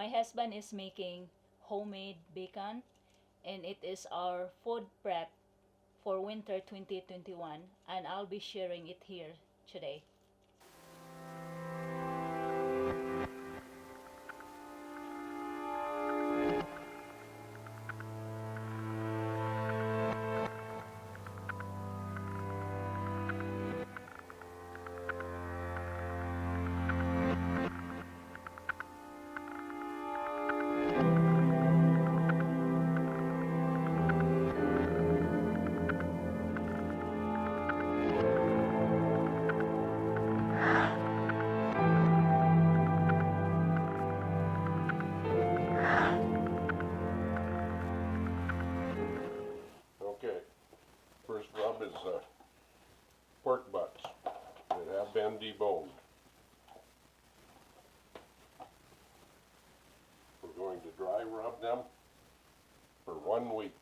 My husband is making homemade bacon, and it is our food prep for winter 2021, and I'll be sharing it here today. Okay, first rub is pork butts that have been deboned. We're going to dry rub them for 1 week.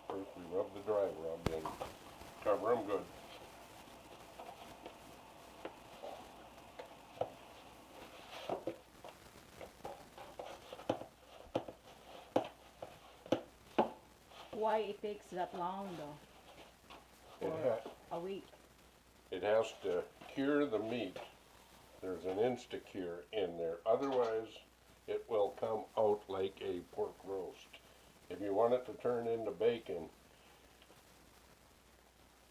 First we rub the dry rub in, cover them good. Why it takes that long though? For a week. It has to cure the meat. There's an insta-cure in there. Otherwise, it will come out like a pork roast. If you want it to turn into bacon,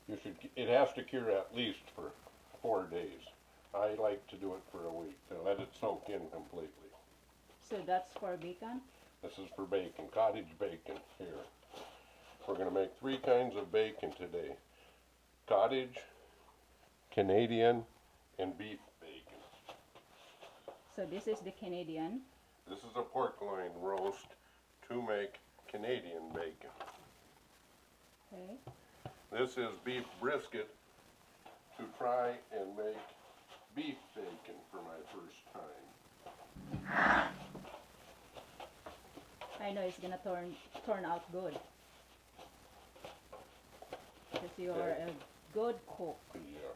it has to cure at least for 4 days. I like to do it for a week to let it soak in completely. So that's for bacon? This is for bacon, cottage bacon here. We're going to make 3 kinds of bacon today. Cottage, Canadian, and beef bacon. So this is the Canadian. This is a pork loin roast to make Canadian bacon. Okay. This is beef brisket to try and make beef bacon for my first time. I know it's gonna turn out good. Because you are a good cook. Yeah.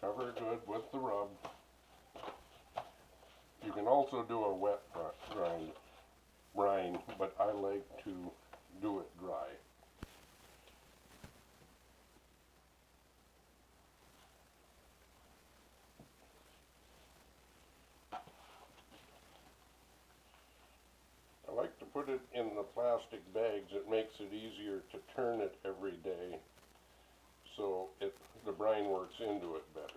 Cover good with the rub. You can also do a wet brine, but I like to do it dry. I like to put it in the plastic bags. It makes it easier to turn it every day, so the brine works into it better.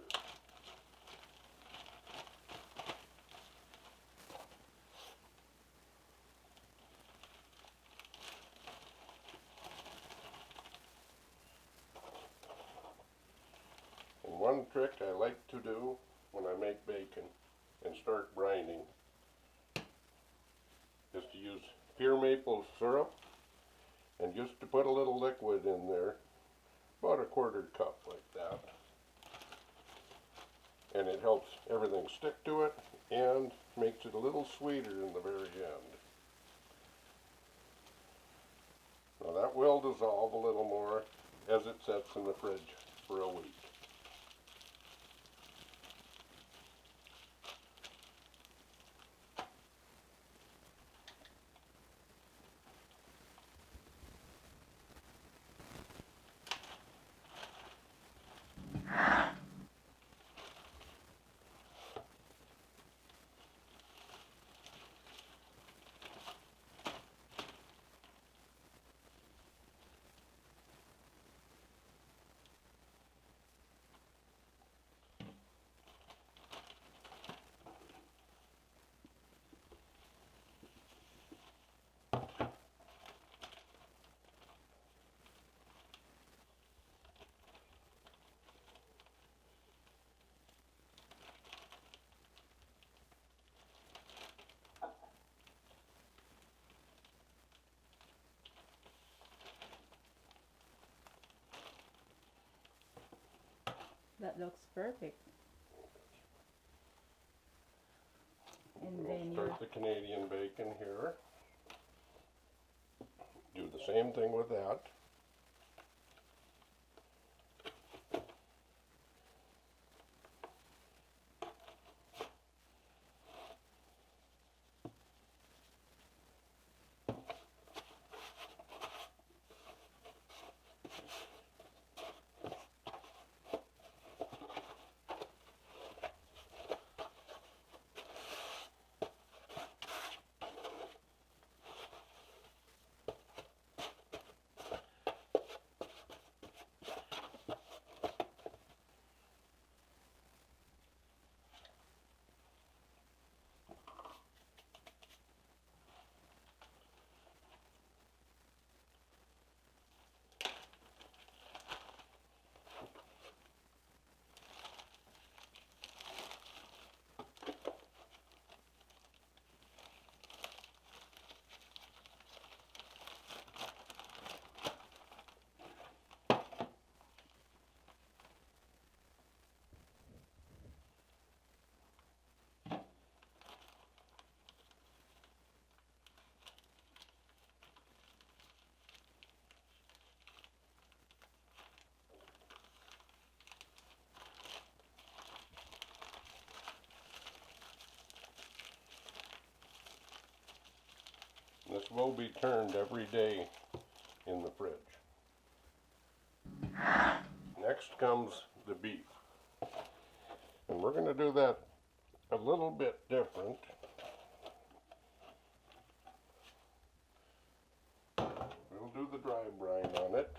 And one trick I like to do when I make bacon and start brining is to use pure maple syrup, and just to put a little liquid in there, about a 1/4 cup like that. And it helps everything stick to it and makes it a little sweeter in the very end. Now that will dissolve a little more as it sets in the fridge for a week. That looks perfect. And We'll then start the Canadian bacon here. Do the same thing with that. This will be turned every day in the fridge. Next comes the beef. And we're going to do that a little bit different. We'll do the dry brine on it.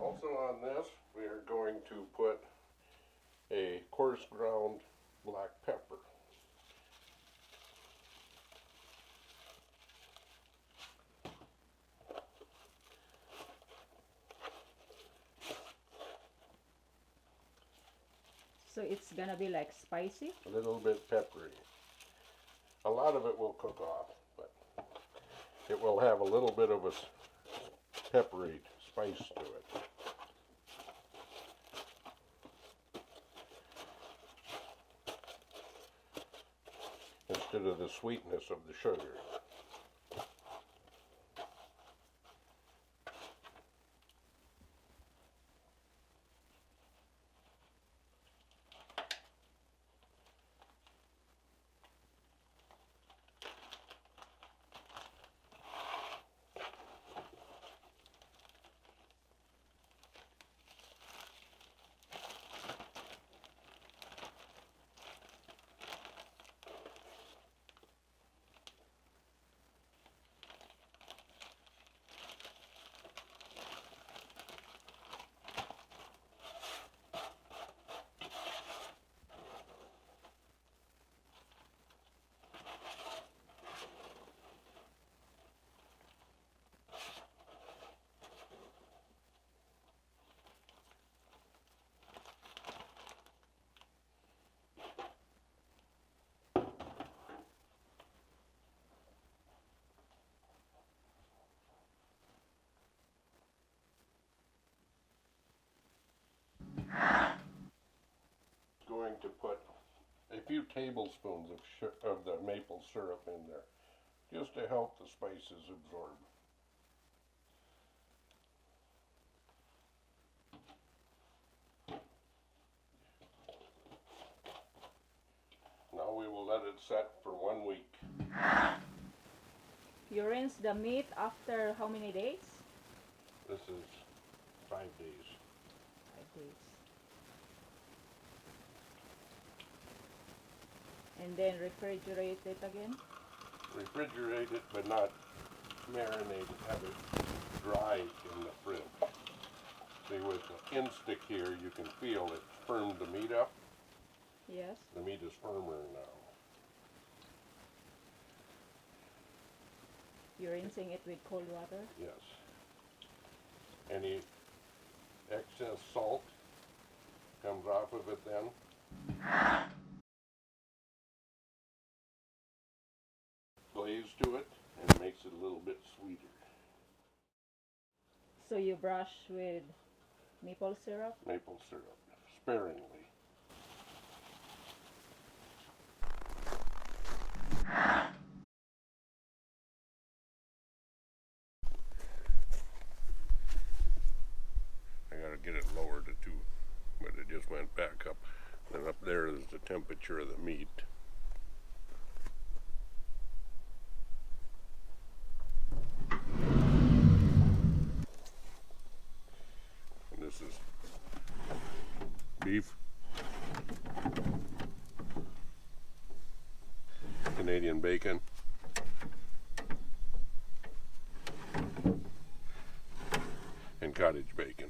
Also on this, we are going to put a coarse ground black pepper. so it's gonna be like spicy. A little bit peppery. A lot of it will cook off, but it will have a little bit of a peppery spice to it. Instead of the sweetness of the sugar. Going to put a few tablespoons of the maple syrup in there, just to help the spices absorb. Now we will let it set for 1 week. You rinse the meat after how many days? This is 5 days. 5 days. And then refrigerate it again. Refrigerate it, but not marinate it. Have it dry in the fridge. See, with the Instacure, you can feel it firmed the meat up. Yes. The meat is firmer now. You're rinsing it with cold water. Yes. Any excess salt comes off of it then. Glaze to it and makes it a little bit sweeter. So you brush with maple syrup. Maple syrup, sparingly. I gotta get it lower to 2, but it just went back up. And up there is the temperature of the meat. And this is beef, Canadian bacon, and cottage bacon.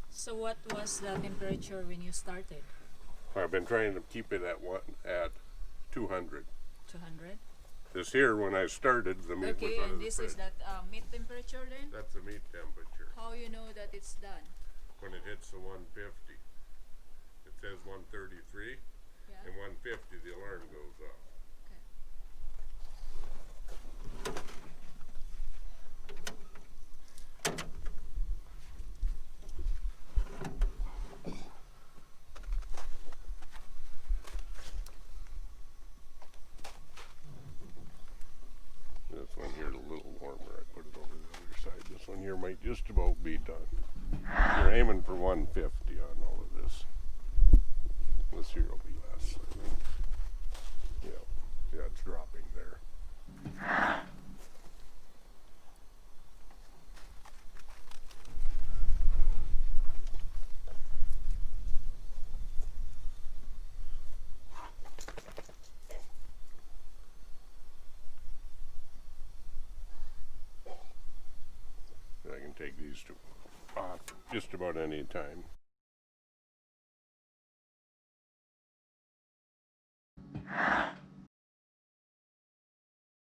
So what was the temperature when you started? I've been trying to keep it at 200. 200. This here, when I started, the meat was Okay, out of and the this fridge. is that meat temperature then? That's the meat temperature. How you know that it's done? When it hits the 150, it says 133, Yeah. and 150 the alarm goes off. Okay. This one here is a little warmer. I put it over the other side. This one here might just about be done. You're aiming for 150 on all of this. This here will be less, I think. Yeah, it's dropping there. I can take these two off just about any time.